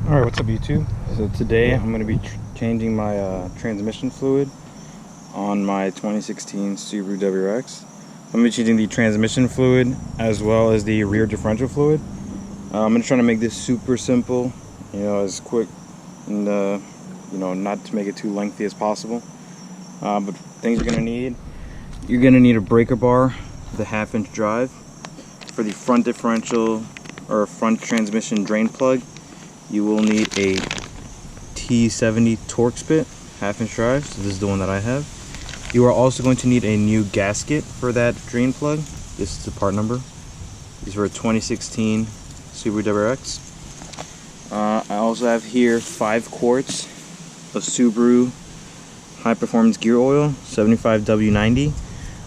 Alright, what's up YouTube? So today I'm going to be changing my transmission fluid on my 2016 Subaru WRX. I'm going to be changing the transmission fluid as well as the rear differential fluid. I'm going to try to make this super simple, as quick and not to make it too lengthy as possible. But things you're going to need a breaker bar with a 1/2-inch drive. For the front differential or front transmission drain plug, you will need a T70 TORX bit, 1/2-inch drive. So this is the one that I have. You are also going to need a new gasket for that drain plug. This is the part number. This is for a 2016 Subaru WRX. I also have here 5 quarts of Subaru high performance gear oil, 75W90.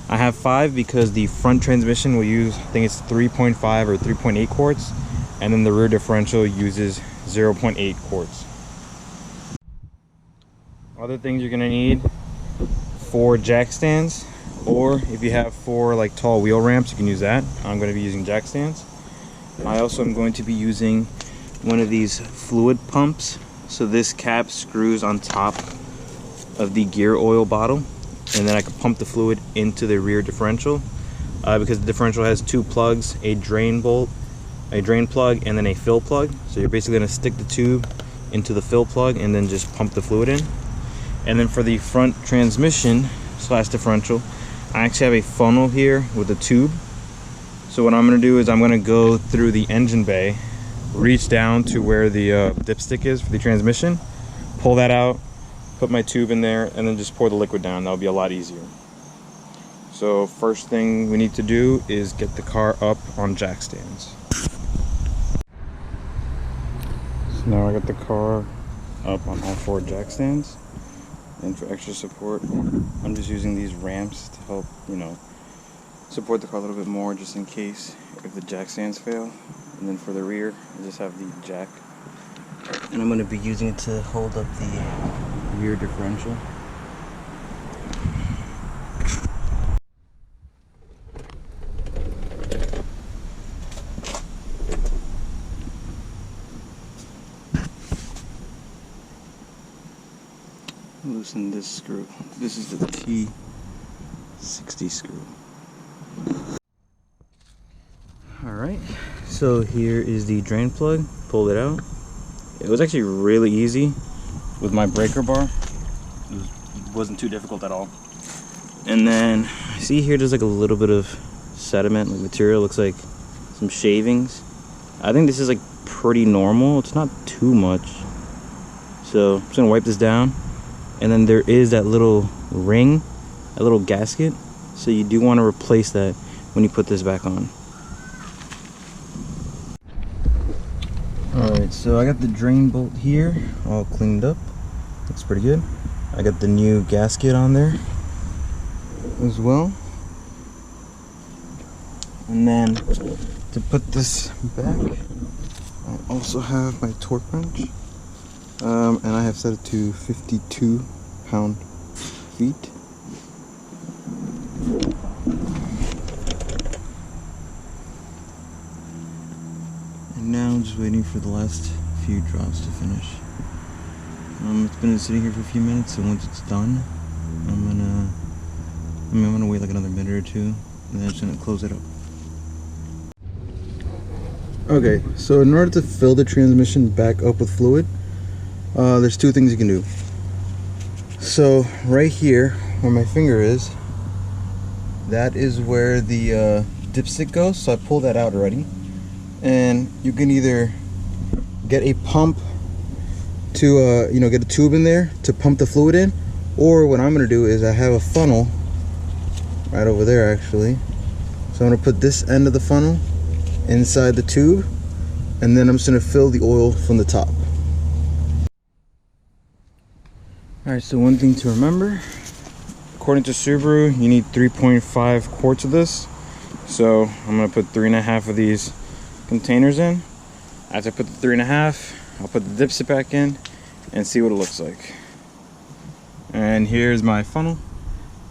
I have 5 because the front transmission will use, I think it's 3.5 or 3.8 quarts, and then the rear differential uses 0.8 quarts. Other things you're gonna need: 4 jack stands, or if you have 4 like tall wheel ramps, you can use that. I'm going to be using jack stands. I also am going to be using one of these fluid pumps. So this cap screws on top of the gear oil bottle, and then I can pump the fluid into the rear differential, because the differential has 2 plugs, a drain plug, and then a fill plug. So you're basically going to stick the tube into the fill plug and then just pump the fluid in. And then for the front transmission slash differential, I actually have a funnel here with a tube. So what I'm going to do is I'm going to go through the engine bay, reach down to where the dipstick is for the transmission, pull that out, put my tube in there, and then just pour the liquid down. That'll be a lot easier. So first thing we need to do is get the car up on jack stands. So now I got the car up on all 4 jack stands. And for extra support, I'm just using these ramps to help, support the car a little bit more, just in case if the jack stands fail. And then for the rear, I just have the jack, and I'm going to be using it to hold up the rear differential. Loosen this screw. This is the T60 screw. Alright, so here is the drain plug. Pulled it out. It was actually really easy with my breaker bar. It wasn't too difficult at all. And then, see here, there's like a little bit of sediment, like material. Looks like some shavings. I think this is like pretty normal. It's not too much. So I'm just gonna wipe this down. And then there is that little ring, that little gasket. So you do want to replace that when you put this back on. Alright, so I got the drain bolt here all cleaned up. Looks pretty good. I got the new gasket on there as well. And then to put this back, I also have my torque wrench. And I have set it to 52 pound-feet. And now I'm just waiting for the last few drops to finish. It's been sitting here for a few minutes, so once it's done, I'm gonna wait like another minute or two, and then I'm just gonna close it up. Okay, so in order to fill the transmission back up with fluid, there's 2 things you can do. So right here where my finger is, that is where the dipstick goes. So I pulled that out already, and you can either get a pump to get a tube in there to pump the fluid in, or what I'm gonna do is I have a funnel right over there actually. So I'm gonna put this end of the funnel inside the tube, and then I'm just gonna fill the oil from the top. Alright, so one thing to remember, according to Subaru, you need 3.5 quarts of this. So I'm going to put 3.5 of these containers in. After I put the 3.5, I'll put the dipstick back in and see what it looks like. And here's my funnel.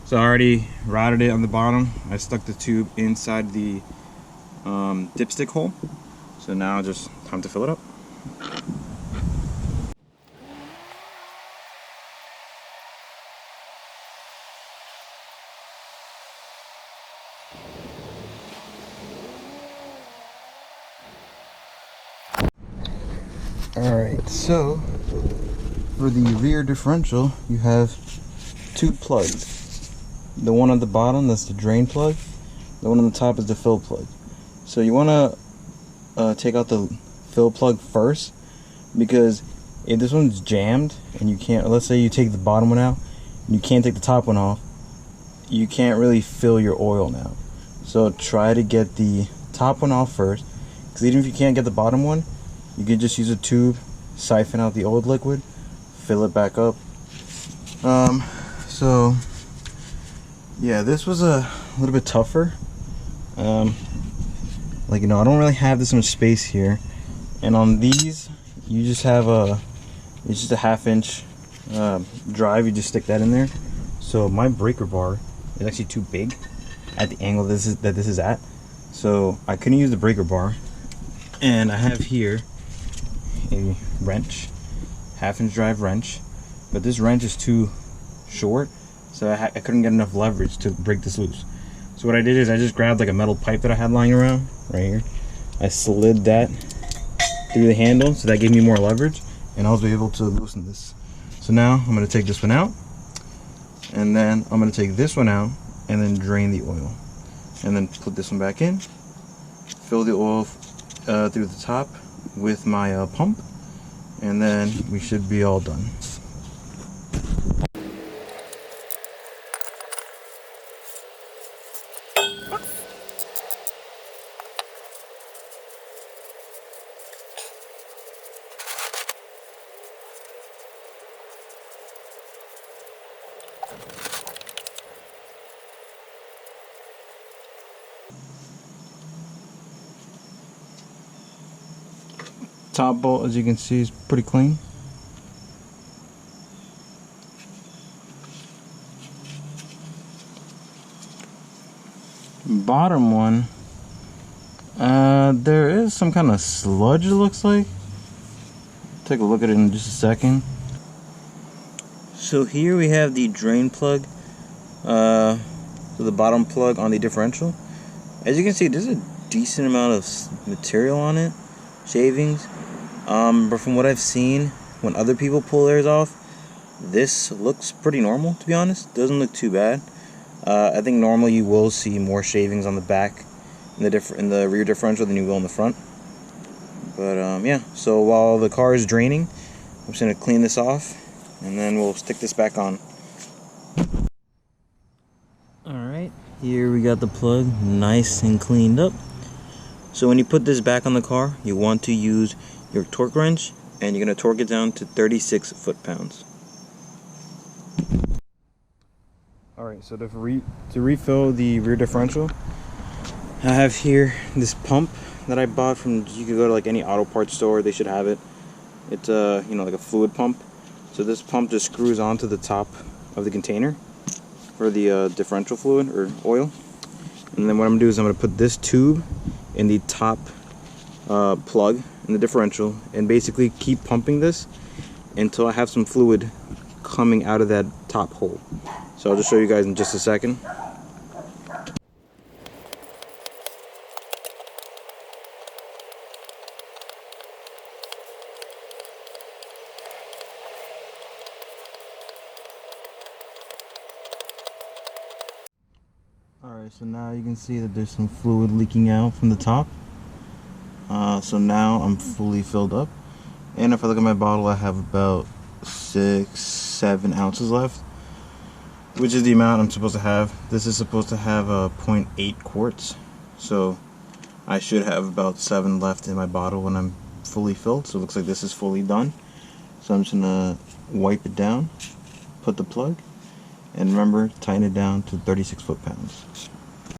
So I already routed it on the bottom. I stuck the tube inside the dipstick hole. So now just time to fill it up. Alright, so for the rear differential, you have two plugs. The one at the bottom, that's the drain plug. The one on the top is the fill plug. So you want to take out the fill plug first, because if this one's jammed and you can't, let's say you take the bottom one out and you can't take the top one off, you can't really fill your oil now. So try to get the top one off first, because even if you can't get the bottom one, you can just use a tube, siphon out the old liquid, fill it back up. So yeah, this was a little bit tougher. Like, you know, I don't really have this much space here, and on these you just have it's just a 1/2 inch drive. You just stick that in there. So my breaker bar is actually too big at the angle this is at, so I couldn't use the breaker bar. And I have here a wrench, 1/2 inch drive wrench, but this wrench is too short, so I couldn't get enough leverage to break this loose. So what I did is I just grabbed like a metal pipe that I had lying around right here. I slid that through the handle, so that gave me more leverage, and I was able to loosen this. So now I'm going to take this one out, and then I'm going to take this one out and then drain the oil, and then put this one back in, fill the oil through the top with my pump, and then we should be all done. Top bolt, as you can see, is pretty clean. Bottom one, there is some kind of sludge, it looks like. Take a look at it in just a second. So here we have the drain plug, so the bottom plug on the differential. As you can see, there's a decent amount of material on it, shavings. But from what I've seen, when other people pull theirs off, this looks pretty normal, to be honest. Doesn't look too bad. I think normally you will see more shavings on the back in the rear differential than you will in the front. But yeah, so while the car is draining, I'm just going to clean this off, and then we'll stick this back on. Alright, here we got the plug nice and cleaned up. So when you put this back on the car, you want to use your torque wrench, and you're going to torque it down to 36 foot-pounds. Alright, so to refill the rear differential, I have here this pump that I bought from, you could go to like any auto parts store, they should have it. It's you know, like a fluid pump. So this pump just screws onto the top of the container for the differential fluid or oil. And then what I'm going to do is I'm going to put this tube in the top plug in the differential, and basically keep pumping this until I have some fluid coming out of that top hole. So I'll just show you guys in just a second. Alright, so now you can see that there's some fluid leaking out from the top. So now I'm fully filled up, and if I look at my bottle, I have about 6-7 ounces left, which is the amount I'm supposed to have. This is supposed to have 0.8 quarts, so I should have about 7 left in my bottle when I'm fully filled. So it looks like this is fully done. So I'm just gonna wipe it down, put the plug, and remember, tighten it down to 36 foot-pounds.